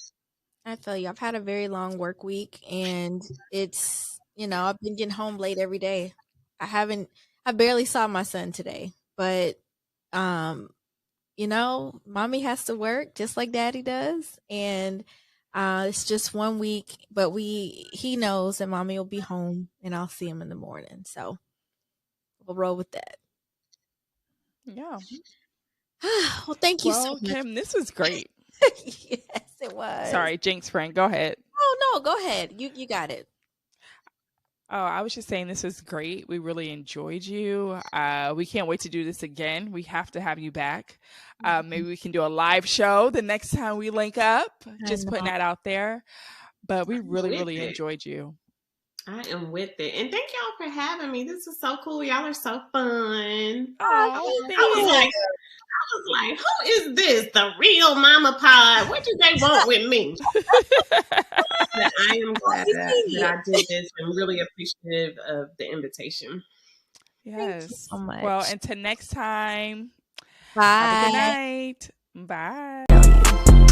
I feel you. I've had a very long work week, and it's, you know, I've been getting home late every day. I barely saw my son today, but, you know, mommy has to work just like daddy does. And, it's just 1 week, but he knows that mommy will be home and I'll see him in the morning. So we'll roll with that. Yeah. Well, thank you so much. Kim, this was great. Yes, it was. Sorry, Jinx friend, go ahead. Oh no, go ahead. You got it. Oh, I was just saying this was great. We really enjoyed you. We can't wait to do this again. We have to have you back. Maybe we can do a live show the next time we link up. Just putting that out there. But we really enjoyed you. I am with it. And thank y'all for having me. This is so cool. Y'all are so fun. Oh, I was like, who is this? The real Mama Pod? What do they want with me? But I am glad that I did this and really appreciative of the invitation. Yes. Thank you so much. Well, until next time. Bye. Have a good night. Bye.